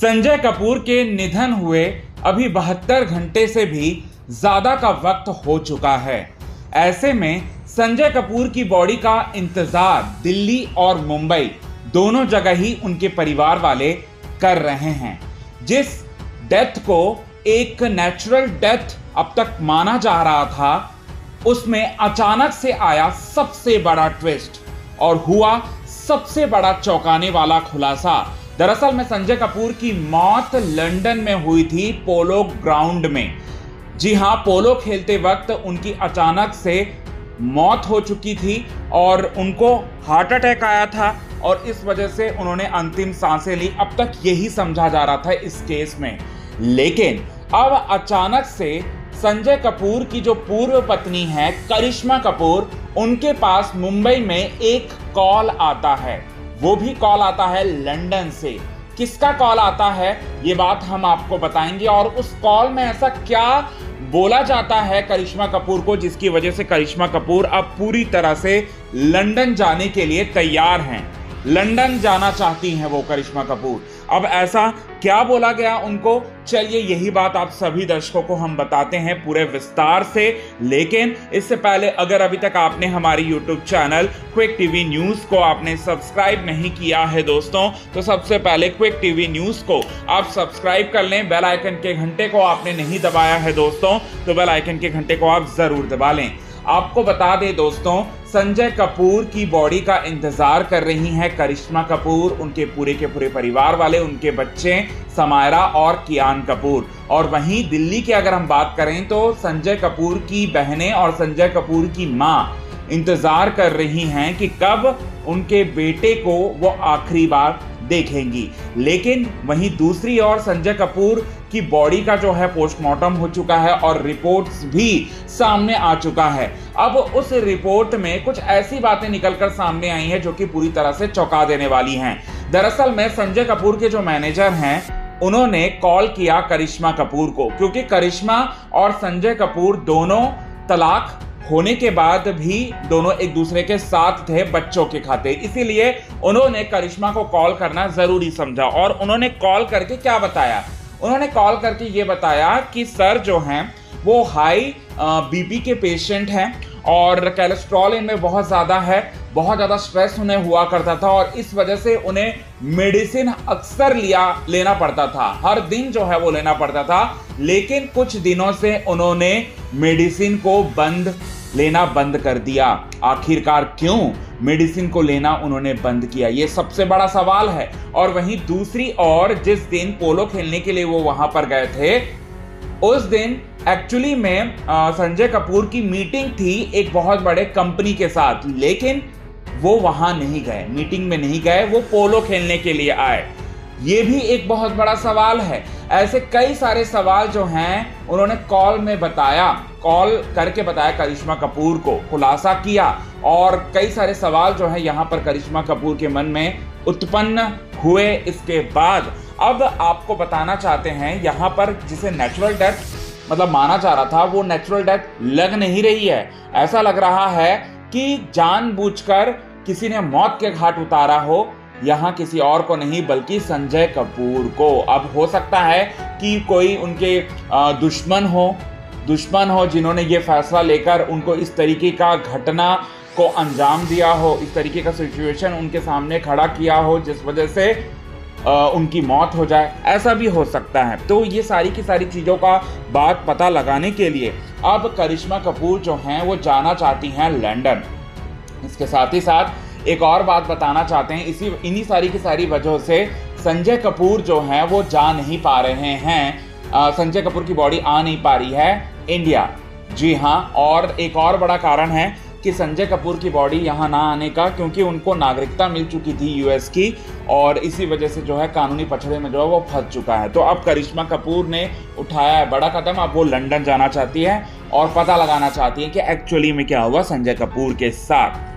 संजय कपूर के निधन हुए अभी 72 घंटे से भी ज्यादा का वक्त हो चुका है। ऐसे में संजय कपूर की बॉडी का इंतजार दिल्ली और मुंबई दोनों जगह ही उनके परिवार वाले कर रहे हैं। जिस डेथ को एक नेचुरल डेथ अब तक माना जा रहा था, उसमें अचानक से आया सबसे बड़ा ट्विस्ट और हुआ सबसे बड़ा चौंकाने वाला खुलासा। दरअसल में संजय कपूर की मौत लंदन में हुई थी, पोलो ग्राउंड में। जी हां, पोलो खेलते वक्त उनकी अचानक से मौत हो चुकी थी और उनको हार्ट अटैक आया था और इस वजह से उन्होंने अंतिम सांसें ली। अब तक यही समझा जा रहा था इस केस में, लेकिन अब अचानक से संजय कपूर की जो पूर्व पत्नी है करिश्मा कपूर, उनके पास मुंबई में एक कॉल आता है। वो भी कॉल आता है लंदन से। किसका कॉल आता है ये बात हम आपको बताएंगे और उस कॉल में ऐसा क्या बोला जाता है करिश्मा कपूर को जिसकी वजह से करिश्मा कपूर अब पूरी तरह से लंदन जाने के लिए तैयार हैं। लंदन जाना चाहती हैं वो करिश्मा कपूर। अब ऐसा क्या बोला गया उनको, चलिए यही बात आप सभी दर्शकों को हम बताते हैं पूरे विस्तार से। लेकिन इससे पहले अगर अभी तक आपने हमारी YouTube channel quick TV news को आपने सब्सक्राइब नहीं किया है दोस्तों, तो सबसे पहले क्विक टीवी न्यूज को आप सब्सक्राइब कर लें। बेल आइकन के घंटे को आपने नहीं दबाया है दोस्तों, तो बेल आइकन के घंटे को आप जरूर दबा लें। आपको बता दें दोस्तों, संजय कपूर की बॉडी का इंतजार कर रही हैं करिश्मा कपूर, उनके पूरे के पूरे परिवार वाले, उनके बच्चे समायरा और कियान कपूर। और वहीं दिल्ली की अगर हम बात करें तो संजय कपूर की बहनें और संजय कपूर की मां इंतजार कर रही हैं कि कब उनके बेटे को वो आखिरी बार देखेंगी। लेकिन वहीं दूसरी ओर संजय कपूर की बॉडी का जो है पोस्टमार्टम हो चुका है और रिपोर्ट्स भी सामने आ चुका है। अब उस रिपोर्ट में कुछ ऐसी बातें निकलकर सामने आई हैं जो कि पूरी तरह से चौंका देने वाली हैं। दरअसल में संजय कपूर के जो मैनेजर हैं, उन्होंने कॉल किया करिश्मा कपूर को, क्योंकि करिश्मा और संजय कपूर दोनों तलाक होने के बाद भी दोनों एक दूसरे के साथ थे बच्चों के खातिर। इसीलिए उन्होंने करिश्मा को कॉल करना जरूरी समझा और उन्होंने कॉल करके क्या बताया, उन्होंने कॉल करके ये बताया कि सर जो हैं वो हाई बीपी के पेशेंट हैं और कोलेस्ट्रॉल इनमें बहुत ज़्यादा है, बहुत ज़्यादा स्ट्रेस उन्हें हुआ करता था और इस वजह से उन्हें मेडिसिन अक्सर लेना पड़ता था, हर दिन जो है वो लेना पड़ता था। लेकिन कुछ दिनों से उन्होंने मेडिसिन को लेना बंद कर दिया। आखिरकार क्यों मेडिसिन को लेना उन्होंने बंद किया, ये सबसे बड़ा सवाल है। और वहीं दूसरी ओर जिस दिन पोलो खेलने के लिए वो वहां पर गए थे, उस दिन एक्चुअली में संजय कपूर की मीटिंग थी एक बहुत बड़े कंपनी के साथ, लेकिन वो वहां नहीं गए, मीटिंग में नहीं गए, वो पोलो खेलने के लिए आए। ये भी एक बहुत बड़ा सवाल है। ऐसे कई सारे सवाल जो हैं उन्होंने कॉल में बताया, कॉल करके बताया करिश्मा कपूर को, खुलासा किया और कई सारे सवाल जो है यहाँ पर करिश्मा कपूर के मन में उत्पन्न हुए। इसके बाद अब आपको बताना चाहते हैं यहाँ पर जिसे नेचुरल डेथ मतलब माना जा रहा था, वो नेचुरल डेथ लग नहीं रही है। ऐसा लग रहा है कि जानबूझकर किसी ने मौत के घाट उतारा हो, यहाँ किसी और को नहीं बल्कि संजय कपूर को। अब हो सकता है कि कोई उनके दुश्मन हो जिन्होंने ये फैसला लेकर उनको इस तरीके का घटना को अंजाम दिया हो, इस तरीके का सिचुएशन उनके सामने खड़ा किया हो जिस वजह से उनकी मौत हो जाए, ऐसा भी हो सकता है। तो ये सारी की सारी चीज़ों का बात पता लगाने के लिए अब करिश्मा कपूर जो हैं वो जाना चाहती हैं लंदन। इसके साथ ही साथ एक और बात बताना चाहते हैं, इन्हीं सारी की सारी वजहों से संजय कपूर जो हैं वो जा नहीं पा रहे हैं, संजय कपूर की बॉडी आ नहीं पा रही है इंडिया। जी हाँ, और एक और बड़ा कारण है कि संजय कपूर की बॉडी यहाँ ना आने का, क्योंकि उनको नागरिकता मिल चुकी थी यूएस की और इसी वजह से जो है कानूनी पछड़े में जो है वो फंस चुका है। तो अब करिश्मा कपूर ने उठाया है बड़ा कदम, अब वो लंदन जाना चाहती है और पता लगाना चाहती है कि एक्चुअली में क्या हुआ संजय कपूर के साथ।